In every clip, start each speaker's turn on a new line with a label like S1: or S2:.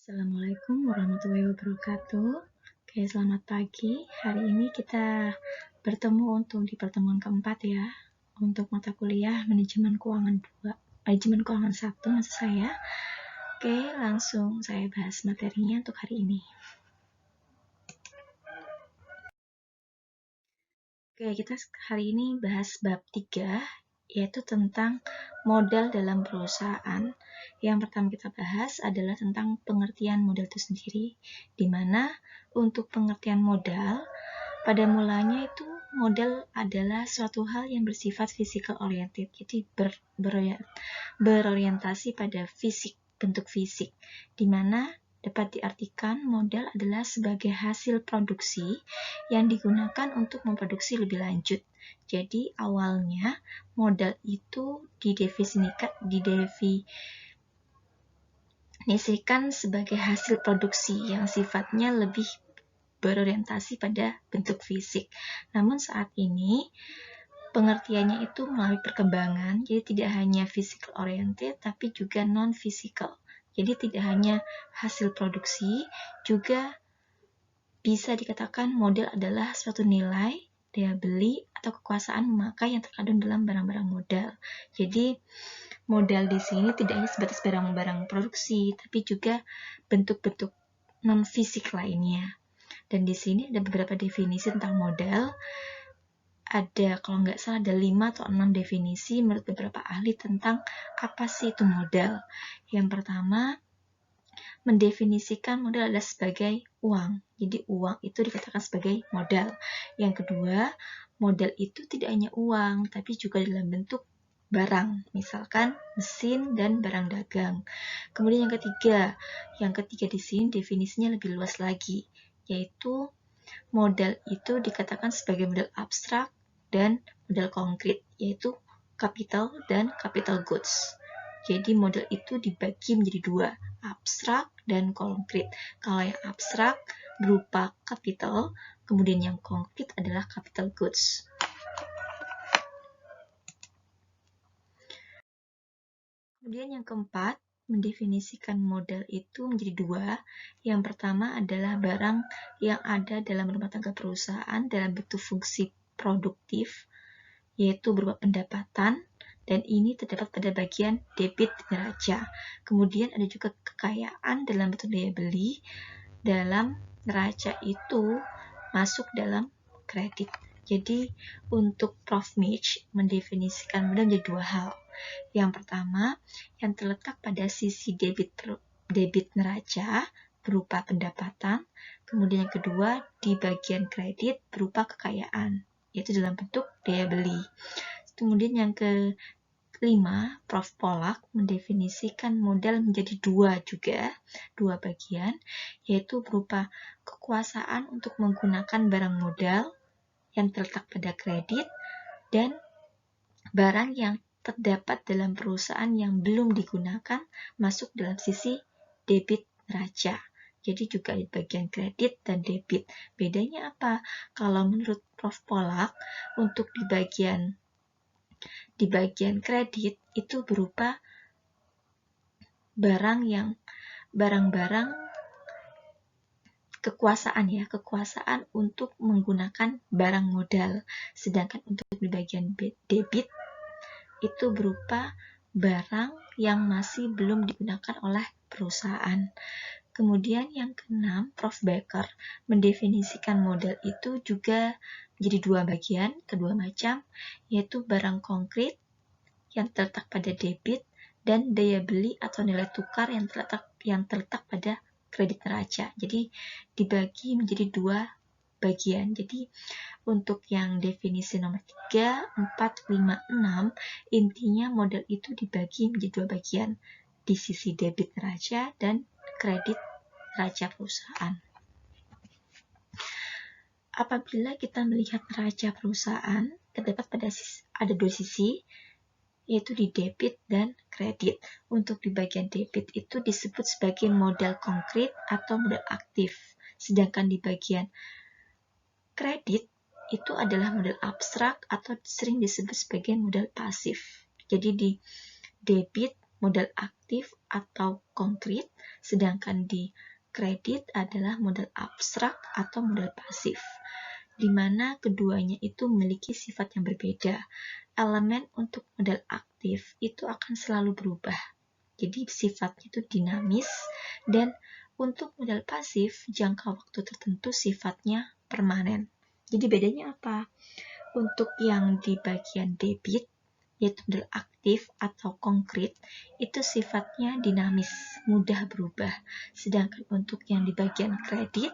S1: Assalamualaikum warahmatullahi wabarakatuh. Oke, selamat pagi. Hari ini kita bertemu di pertemuan keempat ya, untuk mata kuliah manajemen keuangan 1 maksud saya. Oke, langsung saya bahas materinya untuk hari ini. Oke, kita hari ini bahas bab 3, yaitu tentang modal dalam perusahaan. Yang pertama kita bahas adalah tentang pengertian modal itu sendiri, di mana untuk pengertian modal, pada mulanya itu modal adalah suatu hal yang bersifat physical oriented, jadi berorientasi pada fisik, bentuk fisik, di mana dapat diartikan modal adalah sebagai hasil produksi yang digunakan untuk memproduksi lebih lanjut. Jadi awalnya modal itu didefinisikan sebagai hasil produksi yang sifatnya lebih berorientasi pada bentuk fisik. Namun saat ini pengertiannya itu melalui perkembangan, jadi tidak hanya physical oriented tapi juga non-physical. Jadi tidak hanya hasil produksi, juga bisa dikatakan modal adalah suatu nilai, daya beli, atau kekuasaan memakai yang terkandung dalam barang-barang modal. Jadi modal di sini tidak hanya sebatas barang-barang produksi, tapi juga bentuk-bentuk non-fisik lainnya. Dan di sini ada beberapa definisi tentang modal. Ada, kalau nggak salah, ada 5 atau 6 definisi menurut beberapa ahli tentang apa sih itu modal. Yang pertama, mendefinisikan modal adalah sebagai uang. Jadi uang itu dikatakan sebagai modal. Yang kedua, modal itu tidak hanya uang, tapi juga dalam bentuk barang, misalkan mesin dan barang dagang. Kemudian yang ketiga di sini definisinya lebih luas lagi, yaitu modal itu dikatakan sebagai modal abstrak dan modal konkret, yaitu capital dan capital goods. Jadi modal itu dibagi menjadi 2, abstrak dan konkret. Kalau yang abstrak berupa capital, kemudian yang konkret adalah capital goods. Kemudian yang keempat, mendefinisikan modal itu menjadi 2. Yang pertama adalah barang yang ada dalam rumah tangga perusahaan dalam bentuk fungsi produktif, yaitu berupa pendapatan, dan ini terdapat pada bagian debit neraca. Kemudian ada juga kekayaan dalam bentuk daya beli, dalam neraca itu masuk dalam kredit. Jadi untuk Prof. Mitch mendefinisikan modal menjadi 2 hal. Yang pertama, yang terletak pada sisi debit neraca berupa pendapatan, kemudian yang kedua di bagian kredit berupa kekayaan, yaitu dalam bentuk daya beli. Kemudian yang kelima, Prof. Pollack mendefinisikan modal menjadi 2 bagian, yaitu berupa kekuasaan untuk menggunakan barang modal yang terletak pada kredit dan barang yang terdapat dalam perusahaan yang belum digunakan masuk dalam sisi debit neraca. Jadi juga di bagian kredit dan debit. Bedanya apa? Kalau menurut Prof. Pollack, untuk di bagian kredit itu berupa barang-barang kekuasaan untuk menggunakan barang modal. Sedangkan untuk di bagian debit itu berupa barang yang masih belum digunakan oleh perusahaan. Kemudian yang keenam, Prof. Becker mendefinisikan modal itu juga menjadi 2 bagian, kedua macam, yaitu barang konkret yang terletak pada debit dan daya beli atau nilai tukar yang terletak pada kredit neraca. Jadi dibagi menjadi 2 bagian. Jadi untuk yang definisi nomor 3, 4, 5, 6, intinya modal itu dibagi menjadi 2 bagian, di sisi debit neraca dan kredit neraca perusahaan. Apabila kita melihat neraca perusahaan, terdapat ada 2 sisi, yaitu di debit dan kredit. Untuk di bagian debit itu disebut sebagai modal konkret atau modal aktif, sedangkan di bagian kredit itu adalah modal abstrak atau sering disebut sebagai modal pasif. Jadi di debit modal aktif atau konkret, sedangkan di kredit adalah modal abstrak atau modal pasif, di mana keduanya itu memiliki sifat yang berbeda. Elemen untuk modal aktif itu akan selalu berubah, jadi sifatnya itu dinamis, dan untuk modal pasif jangka waktu tertentu sifatnya permanen. Jadi bedanya apa? Untuk yang di bagian debit, yaitu modal aktif atau konkret, itu sifatnya dinamis, mudah berubah. Sedangkan untuk yang di bagian kredit,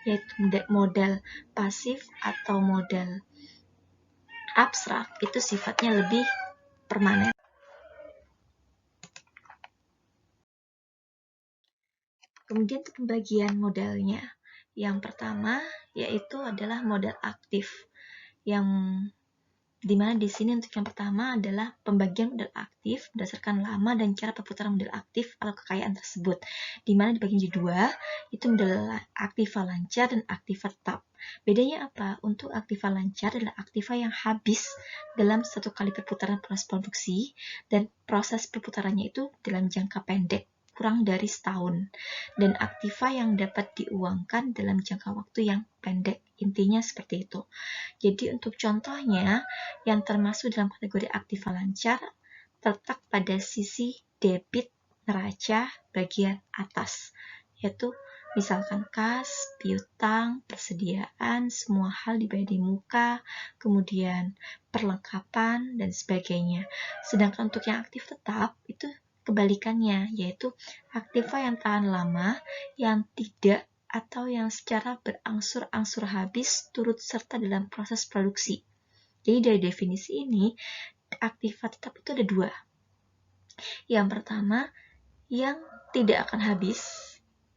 S1: yaitu modal pasif atau modal abstrak, itu sifatnya lebih permanen. Kemudian untuk pembagian modalnya, yang pertama yaitu adalah modal aktif, yang dimana di sini untuk yang pertama adalah pembagian modal aktif berdasarkan lama dan cara perputaran modal aktif atau kekayaan tersebut. Dimana dibagi dua, itu modal aktiva lancar dan aktiva tetap. Bedanya apa? Untuk aktiva lancar adalah aktiva yang habis dalam satu kali perputaran proses produksi, dan proses perputarannya itu dalam jangka pendek, kurang dari setahun, dan aktiva yang dapat diuangkan dalam jangka waktu yang pendek. Intinya seperti itu. Jadi untuk contohnya yang termasuk dalam kategori aktiva lancar terletak pada sisi debit neraca bagian atas, yaitu misalkan kas, piutang, persediaan, semua hal dibayar di muka, kemudian perlengkapan, dan sebagainya. Sedangkan untuk yang aktif tetap itu kebalikannya, yaitu aktiva yang tahan lama, yang tidak atau yang secara berangsur-angsur habis turut serta dalam proses produksi. Jadi dari definisi ini, aktiva tetap itu ada dua. Yang pertama, yang tidak akan habis.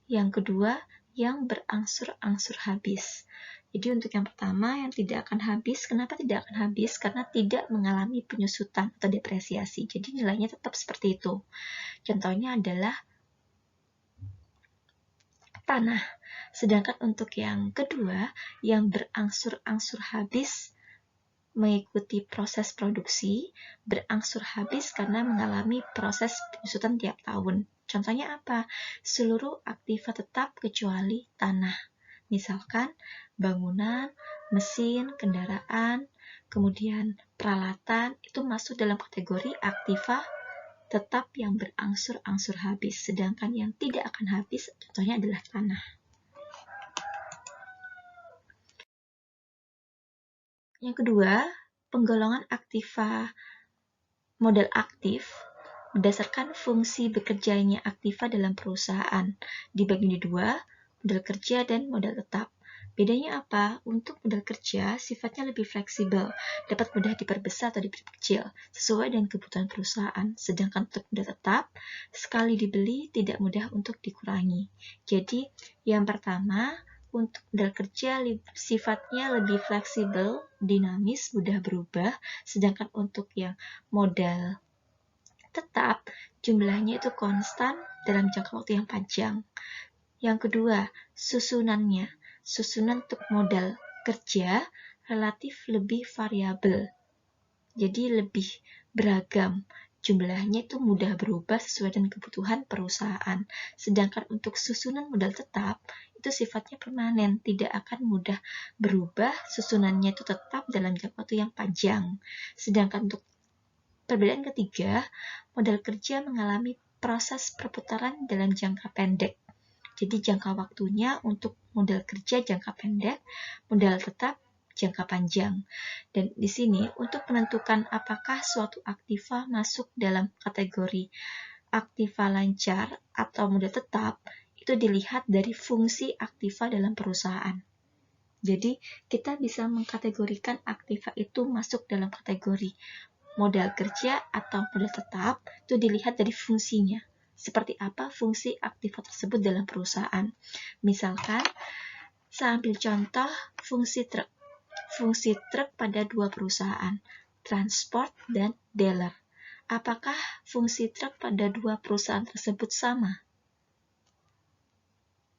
S1: Yang kedua, yang berangsur-angsur habis. Jadi untuk yang pertama, yang tidak akan habis, kenapa tidak akan habis? Karena tidak mengalami penyusutan atau depresiasi. Jadi nilainya tetap seperti itu. Contohnya adalah tanah. Sedangkan untuk yang kedua, yang berangsur-angsur habis mengikuti proses produksi, berangsur habis karena mengalami proses penyusutan tiap tahun. Contohnya apa? Seluruh aktiva tetap kecuali tanah. Misalkan bangunan, mesin, kendaraan, kemudian peralatan, itu masuk dalam kategori aktiva tetap yang berangsur-angsur habis. Sedangkan yang tidak akan habis, contohnya adalah tanah. Yang kedua, penggolongan aktiva modal aktif berdasarkan fungsi bekerjanya aktiva dalam perusahaan, dibagi menjadi dua, modal kerja dan modal tetap. Bedanya apa? Untuk modal kerja sifatnya lebih fleksibel, dapat mudah diperbesar atau diperkecil sesuai dengan kebutuhan perusahaan. Sedangkan untuk modal tetap, sekali dibeli tidak mudah untuk dikurangi. Jadi yang pertama, untuk modal kerja sifatnya lebih fleksibel, dinamis, mudah berubah. Sedangkan untuk yang modal tetap, jumlahnya itu konstan dalam jangka waktu yang panjang. Yang kedua, susunannya. Susunan untuk modal kerja relatif lebih variabel, jadi lebih beragam. Jumlahnya itu mudah berubah sesuai dengan kebutuhan perusahaan. Sedangkan untuk susunan modal tetap, itu sifatnya permanen, tidak akan mudah berubah, susunannya itu tetap dalam jangka waktu yang panjang. Sedangkan untuk perbedaan ketiga, modal kerja mengalami proses perputaran dalam jangka pendek. Jadi jangka waktunya untuk modal kerja jangka pendek, modal tetap jangka panjang. Dan di sini untuk menentukan apakah suatu aktiva masuk dalam kategori aktiva lancar atau modal tetap, itu dilihat dari fungsi aktiva dalam perusahaan. Jadi kita bisa mengkategorikan aktiva itu masuk dalam kategori modal kerja atau modal tetap, itu dilihat dari fungsinya. Seperti apa fungsi aktiva tersebut dalam perusahaan. Misalkan, saya ambil contoh fungsi truk. Fungsi truk pada dua perusahaan, transport dan dealer. Apakah fungsi truk pada dua perusahaan tersebut sama?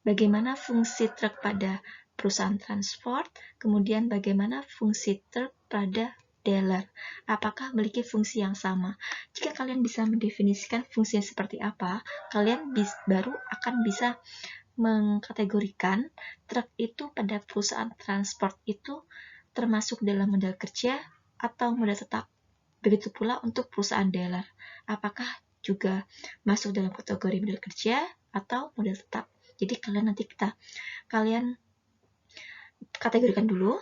S1: Bagaimana fungsi truk pada perusahaan transport, kemudian bagaimana fungsi truk pada dealer. Apakah memiliki fungsi yang sama? Jika kalian bisa mendefinisikan fungsinya seperti apa, kalian baru akan bisa mengkategorikan truk itu pada perusahaan transport itu termasuk dalam modal kerja atau modal tetap. Begitu pula untuk perusahaan dealer. Apakah juga masuk dalam kategori modal kerja atau modal tetap? Jadi kalian kategorikan dulu.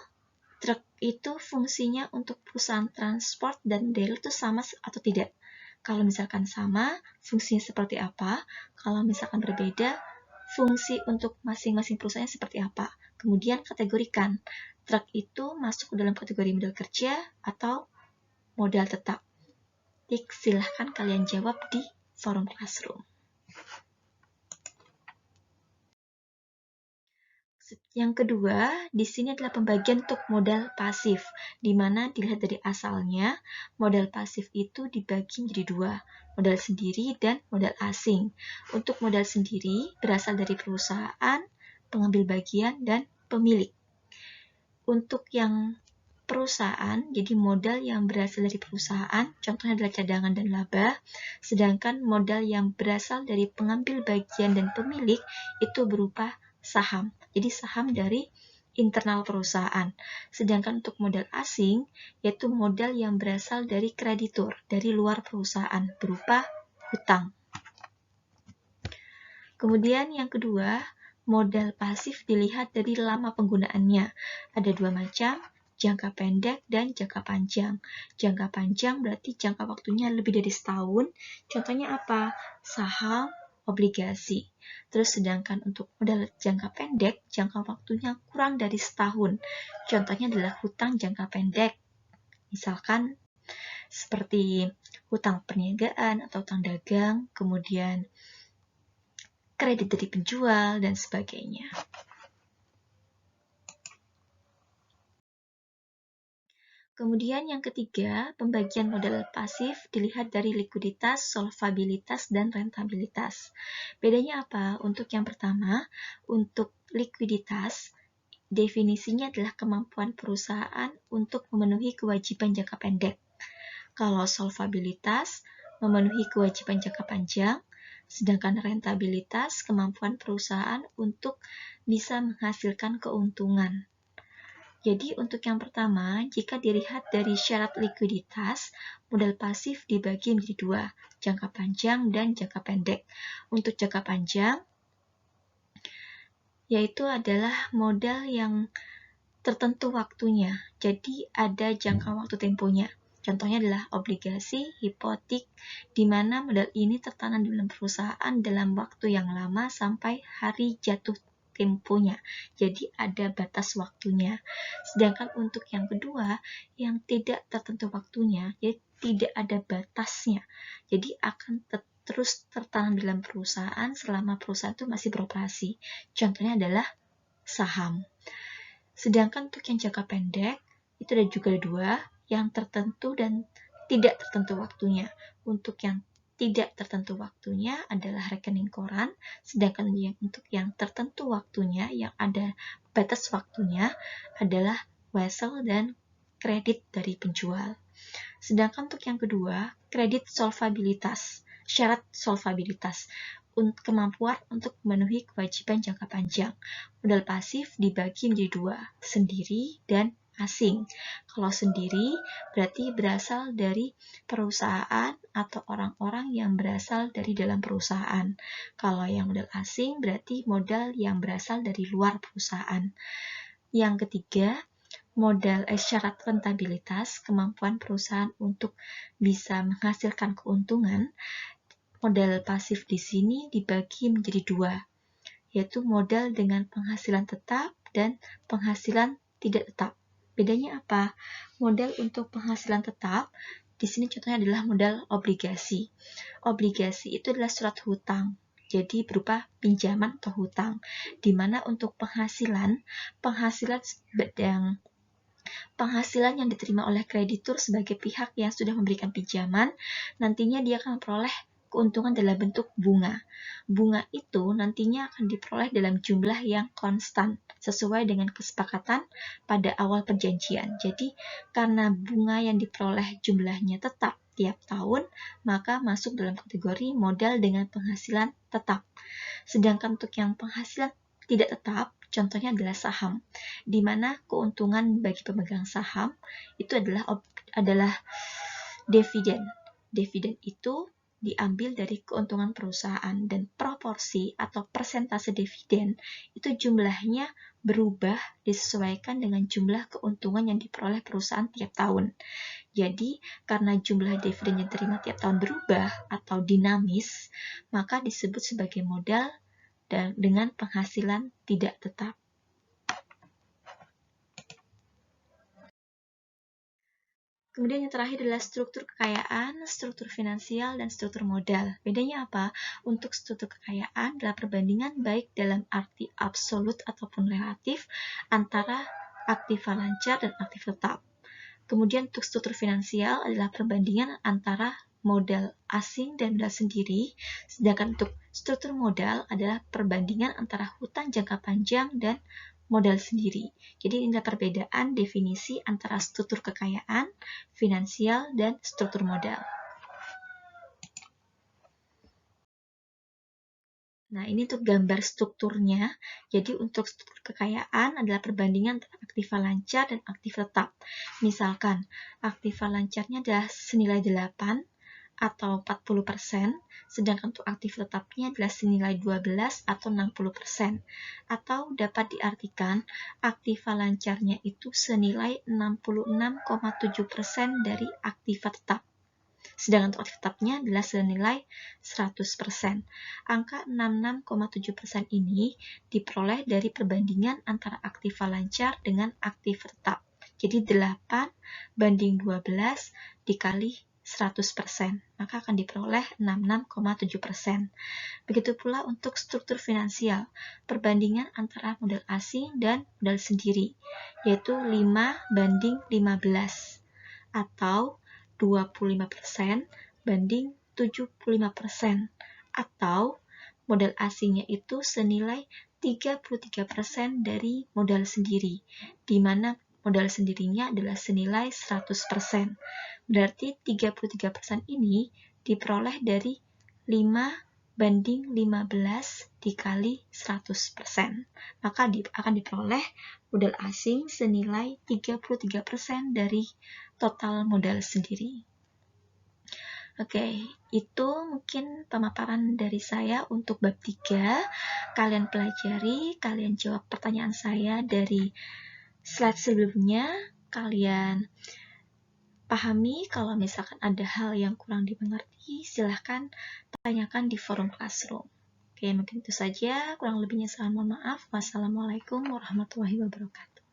S1: Truk itu fungsinya untuk perusahaan transport dan dealer itu sama atau tidak. Kalau misalkan sama, fungsinya seperti apa? Kalau misalkan berbeda, fungsi untuk masing-masing perusahaannya seperti apa? Kemudian kategorikan, truk itu masuk dalam kategori modal kerja atau modal tetap. Silahkan kalian jawab di forum Classroom. Yang kedua, di sini adalah pembagian untuk modal pasif, di mana dilihat dari asalnya, modal pasif itu dibagi menjadi dua, modal sendiri dan modal asing. Untuk modal sendiri berasal dari perusahaan, pengambil bagian, dan pemilik. Untuk yang perusahaan, jadi modal yang berasal dari perusahaan, contohnya adalah cadangan dan laba, sedangkan modal yang berasal dari pengambil bagian dan pemilik itu berupa saham. Jadi saham dari internal perusahaan. Sedangkan untuk modal asing, yaitu modal yang berasal dari kreditur, dari luar perusahaan, berupa hutang. Kemudian yang kedua, modal pasif dilihat dari lama penggunaannya. Ada dua macam, jangka pendek dan jangka panjang. Jangka panjang berarti jangka waktunya lebih dari setahun. Contohnya apa? Saham, obligasi. Terus sedangkan untuk modal jangka pendek, jangka waktunya kurang dari setahun. Contohnya adalah hutang jangka pendek. Misalkan seperti hutang perniagaan atau hutang dagang, kemudian kredit dari penjual, dan sebagainya. Kemudian yang ketiga, pembagian modal pasif dilihat dari likuiditas, solvabilitas, dan rentabilitas. Bedanya apa? Untuk yang pertama, untuk likuiditas, definisinya adalah kemampuan perusahaan untuk memenuhi kewajiban jangka pendek. Kalau solvabilitas, memenuhi kewajiban jangka panjang, sedangkan rentabilitas, kemampuan perusahaan untuk bisa menghasilkan keuntungan. Jadi untuk yang pertama, jika dilihat dari syarat likuiditas, modal pasif dibagi menjadi dua, jangka panjang dan jangka pendek. Untuk jangka panjang, yaitu adalah modal yang tertentu waktunya, jadi ada jangka waktu temponya. Contohnya adalah obligasi, hipotek, di mana modal ini tertanam di dalam perusahaan dalam waktu yang lama sampai hari jatuh temponya. Jadi ada batas waktunya. Sedangkan untuk yang kedua, yang tidak tertentu waktunya, jadi tidak ada batasnya. Jadi akan terus tertanam dalam perusahaan selama perusahaan itu masih beroperasi. Contohnya adalah saham. Sedangkan untuk yang jangka pendek, itu ada juga dua, yang tertentu dan tidak tertentu waktunya. Untuk yang tidak tertentu waktunya adalah rekening koran, sedangkan untuk yang tertentu waktunya, yang ada batas waktunya, adalah wesel dan kredit dari penjual. Sedangkan untuk yang kedua, kredit solvabilitas, syarat solvabilitas, kemampuan untuk memenuhi kewajiban jangka panjang. Modal pasif dibagi menjadi dua, sendiri dan asing. Kalau sendiri berarti berasal dari perusahaan atau orang-orang yang berasal dari dalam perusahaan. Kalau yang modal asing berarti modal yang berasal dari luar perusahaan. Yang ketiga, syarat rentabilitas, kemampuan perusahaan untuk bisa menghasilkan keuntungan. Modal pasif di sini dibagi menjadi dua, yaitu modal dengan penghasilan tetap dan penghasilan tidak tetap. Bedanya apa? Modal untuk penghasilan tetap, di sini contohnya adalah modal obligasi. Obligasi itu adalah surat hutang, jadi berupa pinjaman atau hutang, di mana untuk penghasilan yang diterima oleh kreditur sebagai pihak yang sudah memberikan pinjaman, nantinya dia akan memperoleh keuntungan dalam bentuk bunga. Bunga itu nantinya akan diperoleh dalam jumlah yang konstan, sesuai dengan kesepakatan pada awal perjanjian. Jadi, karena bunga yang diperoleh jumlahnya tetap tiap tahun, maka masuk dalam kategori modal dengan penghasilan tetap. Sedangkan untuk yang penghasilan tidak tetap, contohnya adalah saham, di mana keuntungan bagi pemegang saham itu adalah dividen. Dividen itu diambil dari keuntungan perusahaan, dan proporsi atau persentase dividen itu jumlahnya berubah disesuaikan dengan jumlah keuntungan yang diperoleh perusahaan tiap tahun. Jadi, karena jumlah dividen yang diterima tiap tahun berubah atau dinamis, maka disebut sebagai modal dengan penghasilan tidak tetap. Kemudian yang terakhir adalah struktur kekayaan, struktur finansial, dan struktur modal. Bedanya apa? Untuk struktur kekayaan adalah perbandingan baik dalam arti absolut ataupun relatif antara aktiva lancar dan aktif tetap. Kemudian untuk struktur finansial adalah perbandingan antara modal asing dan modal sendiri, sedangkan untuk struktur modal adalah perbandingan antara hutang jangka panjang dan modal sendiri. Jadi ini adalah perbedaan definisi antara struktur kekayaan, finansial, dan struktur modal. Nah, ini untuk gambar strukturnya. Jadi untuk struktur kekayaan adalah perbandingan antara aktiva lancar dan aktif tetap. Misalkan, aktiva lancarnya adalah senilai 8 atau 40%, sedangkan untuk aktif tetapnya adalah senilai 12 atau 60%. Atau dapat diartikan, aktiva lancarnya itu senilai 66,7% dari aktiva tetap. Sedangkan untuk aktif tetapnya adalah senilai 100%. Angka 66,7% ini diperoleh dari perbandingan antara aktiva lancar dengan aktif tetap. Jadi 8 banding 12 dikali 100%, maka akan diperoleh 66,7%. Begitu pula untuk struktur finansial, perbandingan antara modal asing dan modal sendiri, yaitu 5 banding 15, atau 25% banding 75%, atau modal asingnya itu senilai 33% dari modal sendiri, di mana modal sendirinya adalah senilai 100%. Berarti 33% ini diperoleh dari 5 banding 15 dikali 100%. Maka akan diperoleh modal asing senilai 33% dari total modal sendiri. Oke, itu mungkin pemaparan dari saya untuk bab 3. Kalian pelajari, kalian jawab pertanyaan saya dari slide sebelumnya, kalian pahami. Kalau misalkan ada hal yang kurang dimengerti, silahkan tanyakan di forum Classroom. Oke, mungkin itu saja. Kurang lebihnya saya mohon maaf. Wassalamualaikum warahmatullahi wabarakatuh.